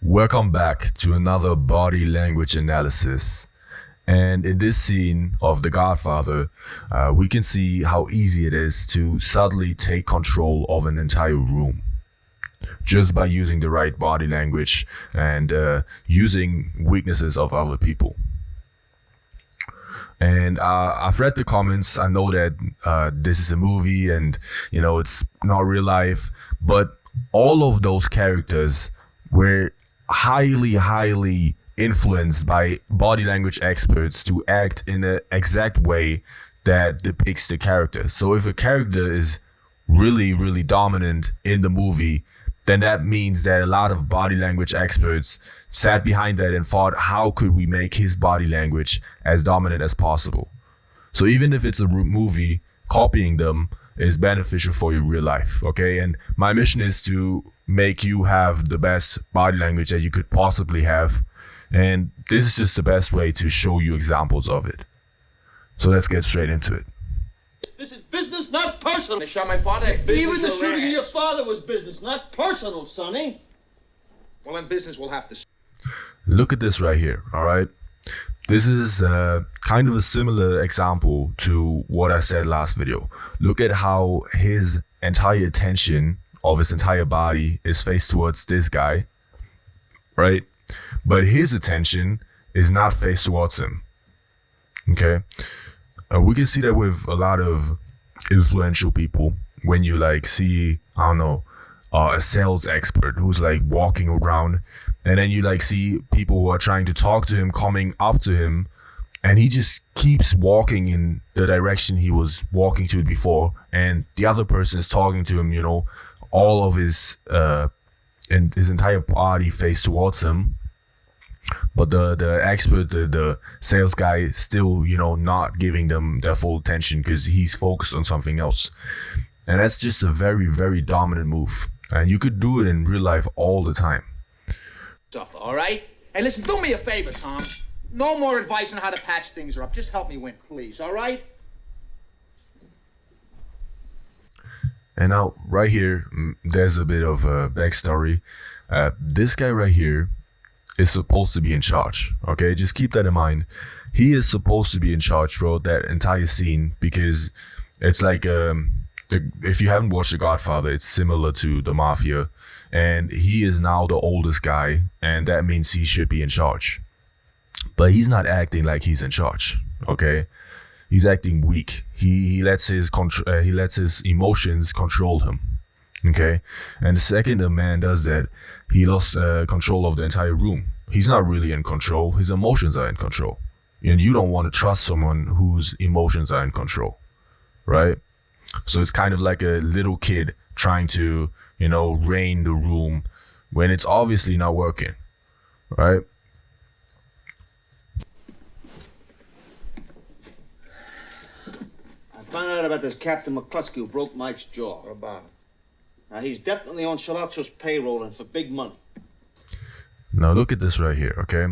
Welcome back to another body language analysis. And in this scene of The Godfather, we can see how easy it is to subtly take control of an entire room just by using the right body language and using weaknesses of other people. And I've read the comments. I know that this is a movie and, it's not real life, but all of those characters were highly influenced by body language experts to act in the exact way that depicts the character. So if a character is really dominant in the movie, then that means that a lot of body language experts sat behind that and thought, how could we make his body language as dominant as possible? So even if it's a movie, copying them is beneficial for your real life, okay? And my mission is to make you have the best body language that you could possibly have. And this is just the best way to show you examples of it. So let's get straight into it. This is business, not personal. They shot my father. Even the shooting of your father was business, not personal, Sonny. Well, in business, we'll have to. Look at this right here, all right? This is kind of a similar example to what I said last video. Look at how his entire attention of his entire body is faced towards this guy, right? But his attention is not faced towards him, okay? We can see that with a lot of influential people. When you see, I don't know, a sales expert who's walking around, and then you see people who are trying to talk to him coming up to him, and he just keeps walking in the direction he was walking to before, and the other person is talking to him, all of his and his entire body faced towards him. But the expert, the sales guy, is still, not giving them their full attention because he's focused on something else. And that's just a very dominant move. And you could do it in real life all the time. All right? Hey, listen, do me a favor, Tom. No more advice on how to patch things up. Just help me win, please, all right? And now, right here, there's a bit of a backstory. This guy right here is supposed to be in charge, okay? Just keep that in mind. He is supposed to be in charge throughout that entire scene because it's if you haven't watched The Godfather, it's similar to the Mafia, and he is now the oldest guy, and that means he should be in charge. But he's not acting like he's in charge, okay? He's acting weak. He lets his emotions control him, okay? And the second a man does that, he lost control of the entire room. He's not really in control. His emotions are in control. And you don't want to trust someone whose emotions are in control, right? So it's kind of like a little kid trying to, reign the room when it's obviously not working, right? I found out about this Captain McCluskey who broke Mike's jaw. What about him? Now, he's definitely on Sollozzo's payroll and for big money. Now look at this right here, okay?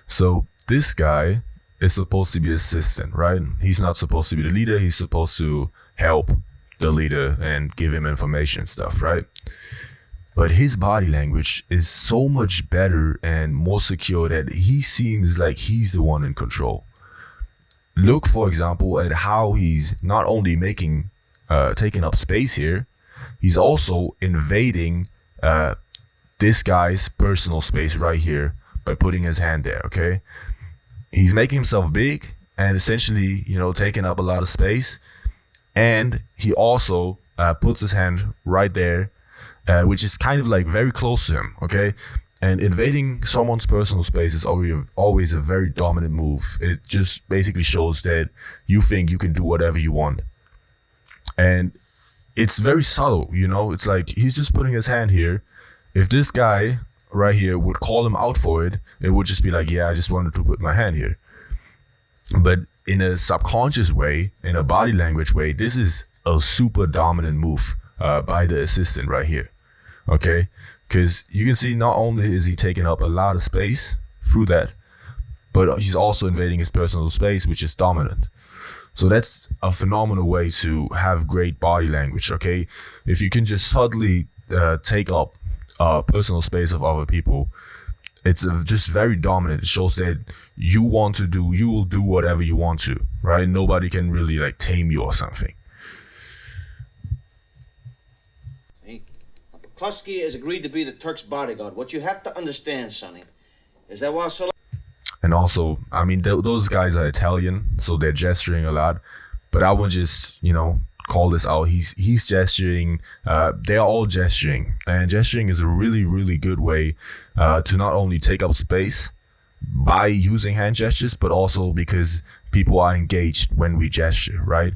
So this guy is supposed to be assistant, right? He's not supposed to be the leader. He's supposed to help the leader and give him information and stuff, right? But his body language is so much better and more secure that he seems like he's the one in control. Look, for example, at how he's not only taking up space here, he's also invading this guy's personal space right here by putting his hand there, okay? He's making himself big and essentially, taking up a lot of space. And he also puts his hand right there, which is kind of very close to him, okay? And invading someone's personal space is always a very dominant move. It just basically shows that you think you can do whatever you want. And it's very subtle, It's he's just putting his hand here. If this guy right here would call him out for it, it would just be yeah, I just wanted to put my hand here. But in a subconscious way, in a body language way, this is a super dominant move by the assistant right here, okay? Because you can see not only is he taking up a lot of space through that, but he's also invading his personal space, which is dominant. So that's a phenomenal way to have great body language, okay? If you can just subtly take up personal space of other people, it's just very dominant. It shows that you will do whatever you want to, right? Nobody can really like tame you or something. See? McCluskey has agreed to be the Turk's bodyguard. What you have to understand, Sonny, is that while And also, I mean, those guys are Italian, so they're gesturing a lot. But I would just, call this out. He's gesturing. They're all gesturing, and gesturing is a really, really good way to not only take up space by using hand gestures, but also because people are engaged when we gesture, right?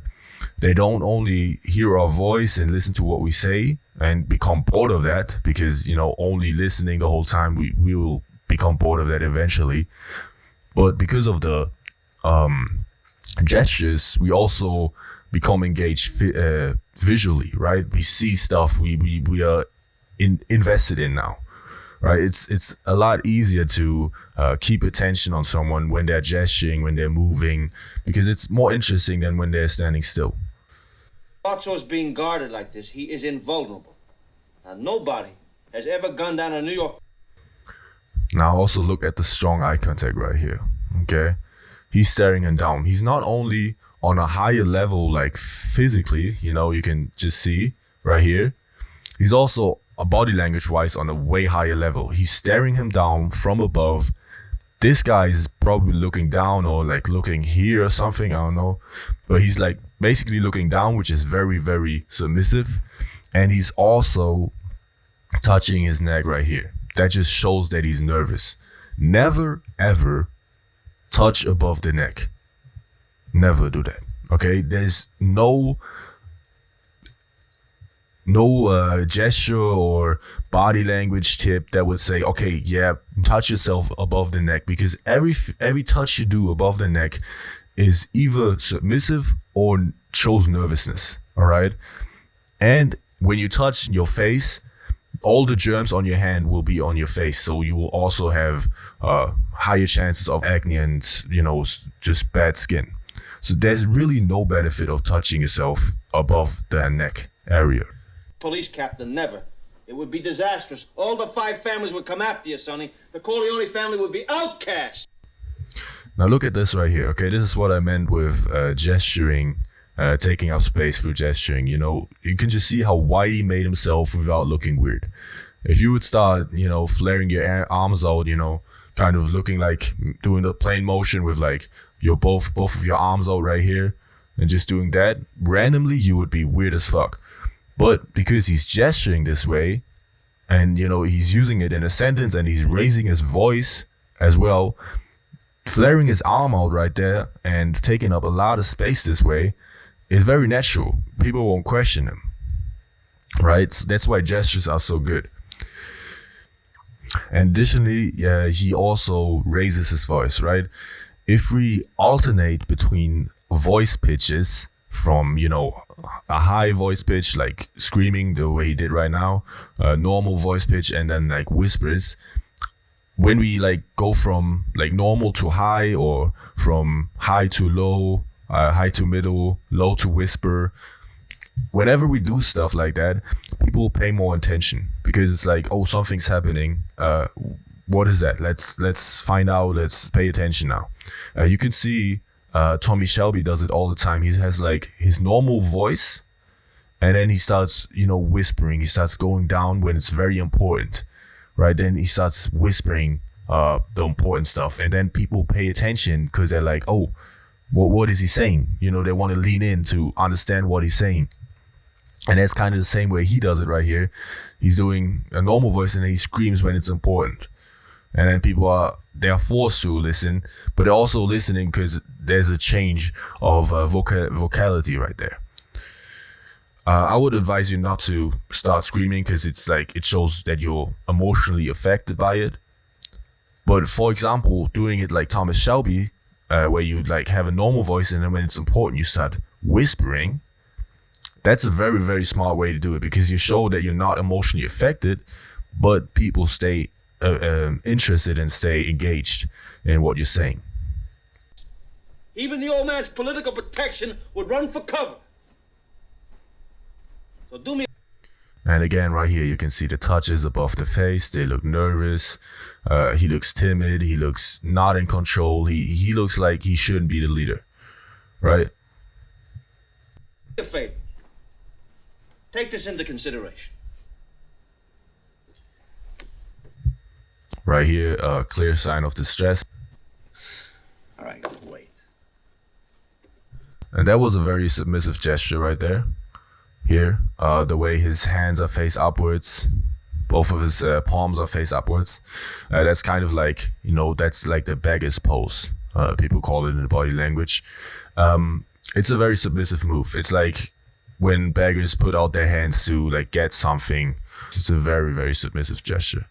They don't only hear our voice and listen to what we say and become bored of that, because only listening the whole time, we will become bored of that eventually. But because of the gestures, we also become engaged visually, right? We see stuff we are invested in now, right? It's a lot easier to keep attention on someone when they're gesturing, when they're moving, because it's more interesting than when they're standing still. Palazzo's being guarded like this, he is invulnerable. Now, nobody has ever gone down to New York. Now also look at the strong eye contact right here, okay? He's staring him down. He's not only on a higher level, like physically, you can just see right here. He's also body language wise on a way higher level. He's staring him down from above. This guy is probably looking down or like looking here or something, I don't know. But he's like basically looking down, which is very, very submissive. And he's also touching his neck right here. That just shows that he's nervous. Never, ever touch above the neck. Never do that, okay? There's no gesture or body language tip that would say, okay, yeah, touch yourself above the neck, because every touch you do above the neck is either submissive or shows nervousness, all right? And when you touch your face, all the germs on your hand will be on your face, so you will also have higher chances of acne and just bad skin. So there's really no benefit of touching yourself above the neck area. Police captain, never. It would be disastrous. All the 5 families would come after you, Sonny. The Corleone family would be outcast. Now look at this right here, okay? This is what I meant with gesturing, taking up space through gesturing. You can just see how wide he made himself without looking weird. If you would start, flaring your arms out, kind of looking like doing the plain motion with like your both of your arms out right here and just doing that randomly, you would be weird as fuck. But because he's gesturing this way and he's using it in a sentence and he's raising his voice as well, flaring his arm out right there and taking up a lot of space this way is very natural. People won't question him, right? So that's why gestures are so good. And additionally, he also raises his voice, right? If we alternate between voice pitches from, a high voice pitch, like screaming the way he did right now, normal voice pitch, and then like whispers, when we like go from like normal to high, or from high to low, high to middle, low to whisper, whenever we do stuff like that, people pay more attention, because it's like, oh, something's happening. What is that? Let's find out. Let's pay attention now. You can see Tommy Shelby does it all the time. He has like his normal voice, and then he starts, whispering. He starts going down when it's very important, right? Then he starts whispering the important stuff, and then people pay attention because they're like, oh, what is he saying? They want to lean in to understand what he's saying. And that's kind of the same way he does it right here. He's doing a normal voice and then he screams when it's important. And then people are forced to listen, but they're also listening because there's a change of vocality right there. I would advise you not to start screaming, because it's like, it shows that you're emotionally affected by it. But for example, doing it like Thomas Shelby, where you like have a normal voice and then when it's important you start whispering, that's a very, very smart way to do it, because you show that you're not emotionally affected, but people stay interested and stay engaged in what you're saying. Even the old man's political protection would run for cover. So do me. And again, right here, you can see the touches above the face. They look nervous. He looks timid. He looks not in control. He looks like he shouldn't be the leader, right? A favor. Take this into consideration. Right here, a clear sign of distress. All right, wait. And that was a very submissive gesture right there. Here, the way his hands are face upwards, both of his palms are face upwards. That's kind of like, you know, that's like the beggar's pose. People call it in the body language. It's a very submissive move. It's like when beggars put out their hands to like get something. It's a very, very submissive gesture.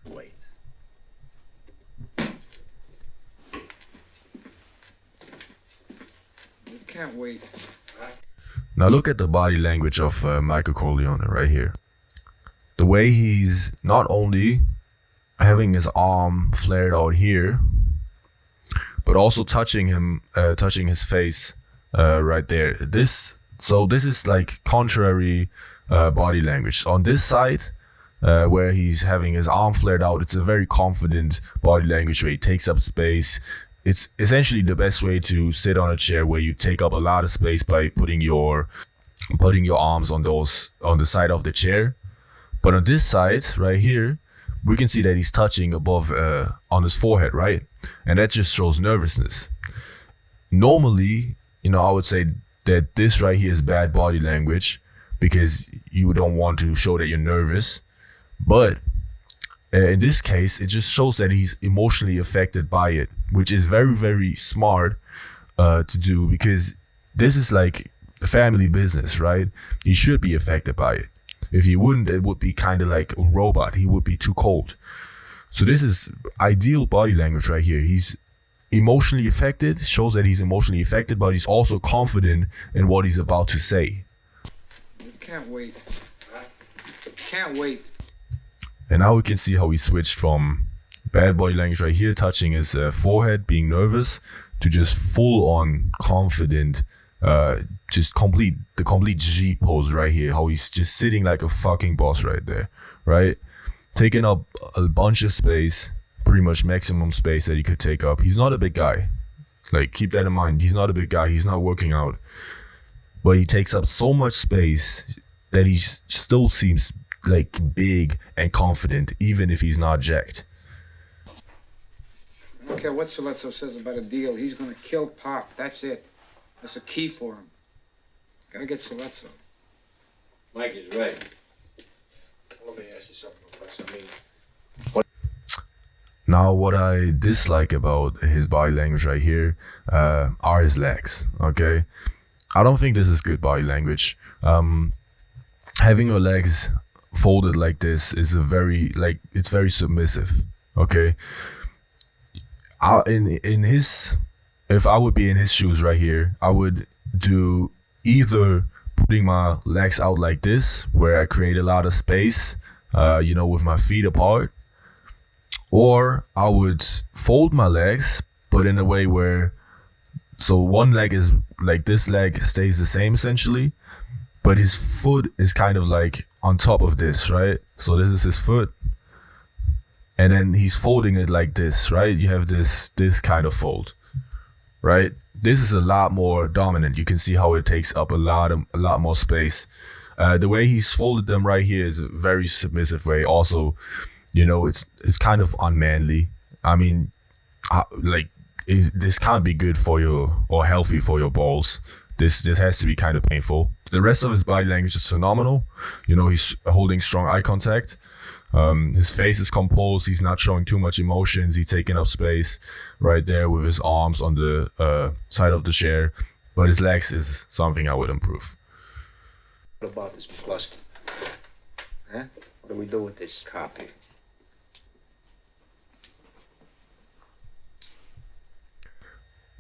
Wait. You can't wait. Now look at the body language of Michael Corleone right here. The way he's not only having his arm flared out here, but also touching his face right there. This is like contrary body language. On this side, where he's having his arm flared out, it's a very confident body language where he takes up space. It's essentially the best way to sit on a chair, where you take up a lot of space by putting your arms on the side of the chair. But on this side right here, we can see that he's touching above on his forehead, right? And that just shows nervousness. Normally, you know, I would say that this right here is bad body language because you don't want to show that you're nervous. But in this case, it just shows that he's emotionally affected by it, which is very, very smart to do, because this is like a family business, right? He should be affected by it. If he wouldn't, it would be kind of like a robot. He would be too cold. So this is ideal body language right here. He's emotionally affected, shows that he's emotionally affected, but he's also confident in what he's about to say. You can't wait. Can't wait. And now we can see how he switched from bad body language right here, touching his forehead, being nervous, to just full on confident, just the complete G pose right here. How he's just sitting like a fucking boss right there, right? Taking up a bunch of space, pretty much maximum space that he could take up. He's not a big guy. Like, keep that in mind. He's not a big guy. He's not working out. But he takes up so much space that he still seems like big and confident, even if he's not jacked. I don't care what Soletso says about a deal. He's gonna kill Pop. That's it. That's the key for him. Gotta get Soletso. Mike is right. Let me ask you something, Professor. Now, what I dislike about his body language right here are his legs, okay? I don't think this is good body language. Having your legs folded like this is it's very submissive, okay? If I would be in his shoes right here, I would do either putting my legs out like this, where I create a lot of space, with my feet apart, or I would fold my legs, but in a way where, so one leg is like, this leg stays the same essentially, but his foot is kind of like on top of this, right? So this is his foot, and then he's folding it like this, right? You have this kind of fold, right? This is a lot more dominant. You can see how it takes up a lot more space. The way he's folded them right here is a very submissive way. Also, it's kind of unmanly. I mean, this can't be good for you or healthy for your balls. This has to be kind of painful. The rest of his body language is phenomenal. He's holding strong eye contact. His face is composed. He's not showing too much emotions. He's taking up space right there with his arms on the side of the chair. But his legs is something I would improve. What about this McCluskey? Huh? What do we do with this copy?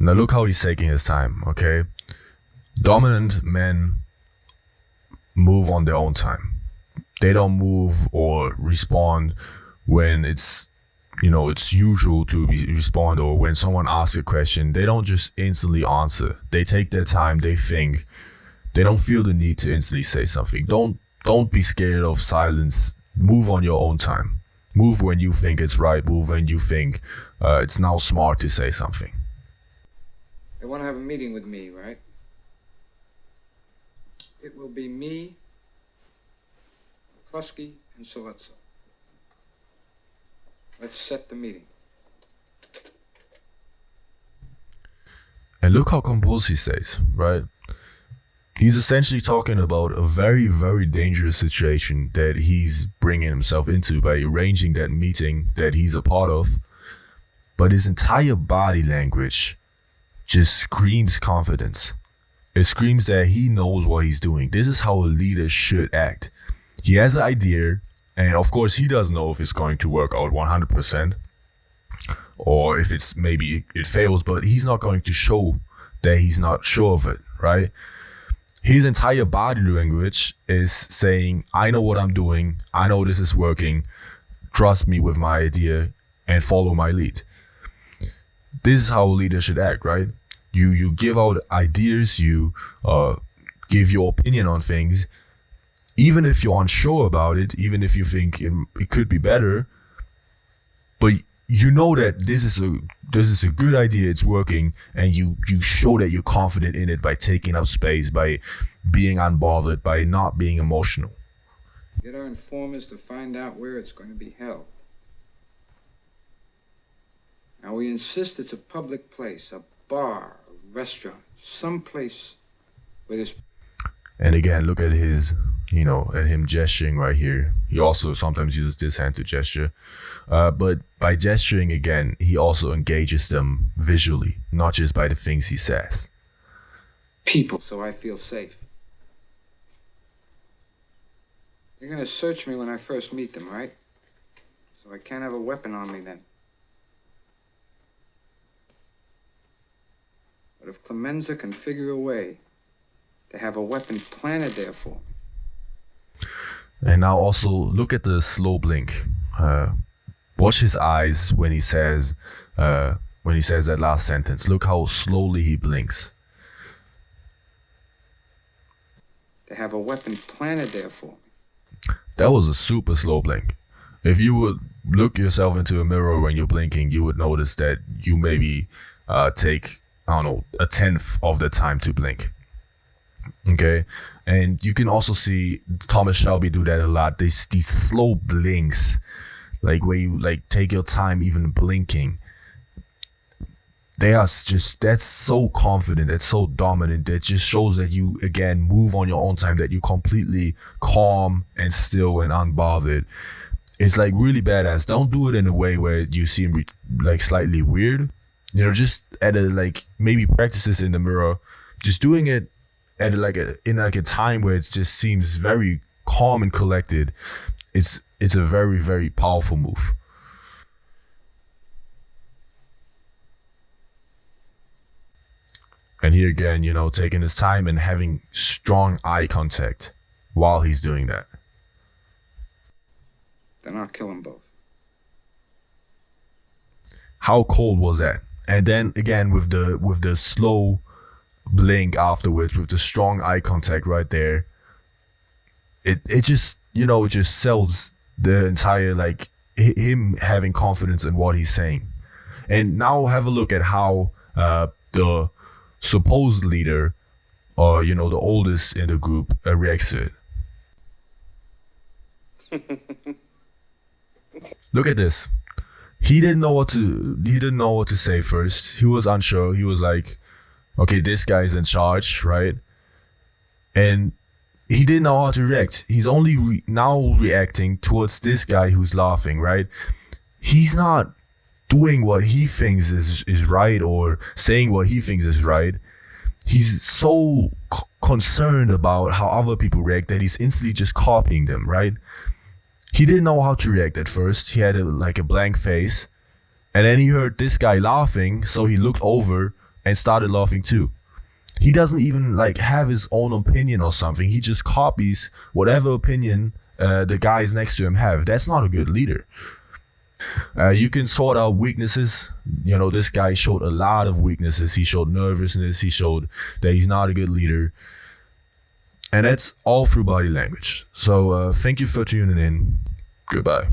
Now look how he's taking his time, okay? Dominant men move on their own time. They don't move or respond when it's usual to respond, or when someone asks a question. They don't just instantly answer. They take their time, they think. They don't feel the need to instantly say something. Don't be scared of silence. Move on your own time. Move when you think it's right. Move when you think it's now smart to say something. They want to have a meeting with me, right? It will be me, McCluskey, and Soletso. Let's set the meeting. And look how composed he stays, right? He's essentially talking about a very, very dangerous situation that he's bringing himself into by arranging that meeting that he's a part of. But his entire body language just screams confidence. It screams that he knows what he's doing. This is how a leader should act. He has an idea, and of course he doesn't know if it's going to work out 100%, or if it's maybe it fails, but he's not going to show that he's not sure of it, right? His entire body language is saying, I know what I'm doing, I know this is working, trust me with my idea and follow my lead. This is how a leader should act, right? You give out ideas, you give your opinion on things, even if you're unsure about it, even if you think it could be better, but you know that this is a good idea, it's working, and you show that you're confident in it by taking up space, by being unbothered, by not being emotional. Get our informers to find out where it's going to be held. Now we insist it's a public place, a bar, a restaurant, someplace where there's... And again, look at his, at him gesturing right here. He also sometimes uses this hand to gesture. But by gesturing again, he also engages them visually, not just by the things he says. People, so I feel safe. You're gonna search me when I first meet them, right? So I can't have a weapon on me then. But if Clemenza can figure a way to have a weapon planted there for me. And now also look at the slow blink. Watch his eyes when he says that last sentence. Look how slowly he blinks. To have a weapon planted there for me. That was a super slow blink. If you would look yourself into a mirror when you're blinking, you would notice that you maybe take, I don't know, 1/10 of the time to blink. Okay, and you can also see Thomas Shelby do that a lot. These slow blinks, like where you take your time even blinking. That's so confident, that's so dominant, that just shows that you again move on your own time, that you're completely calm and still and unbothered. It's really badass. Don't do it in a way where you seem slightly weird. Just at maybe practice this in the mirror. Just doing it at a time where it just seems very calm and collected. It's a very, very powerful move. And here again, taking his time and having strong eye contact while he's doing that. Then I'll kill them both. How cold was that? And then again with the slow blink afterwards, with the strong eye contact right there, it just it just sells the entire him having confidence in what he's saying. And now have a look at how the supposed leader, or the oldest in the group, reacts to it. Look at this. He didn't know what to say first. He was unsure. He was like, okay, this guy's in charge, right? And he didn't know how to react. He's only now reacting towards this guy who's laughing, right? He's not doing what he thinks is right, or saying what he thinks is right. He's so concerned about how other people react that he's instantly just copying them, right? He didn't know how to react at first. He had a blank face, and then he heard this guy laughing, so he looked over and started laughing too. He doesn't even have his own opinion or something. He just copies whatever opinion the guys next to him have. That's not a good leader. You can sort out weaknesses. This guy showed a lot of weaknesses. He showed nervousness. He showed that he's not a good leader. And that's all through body language. So thank you for tuning in. Goodbye.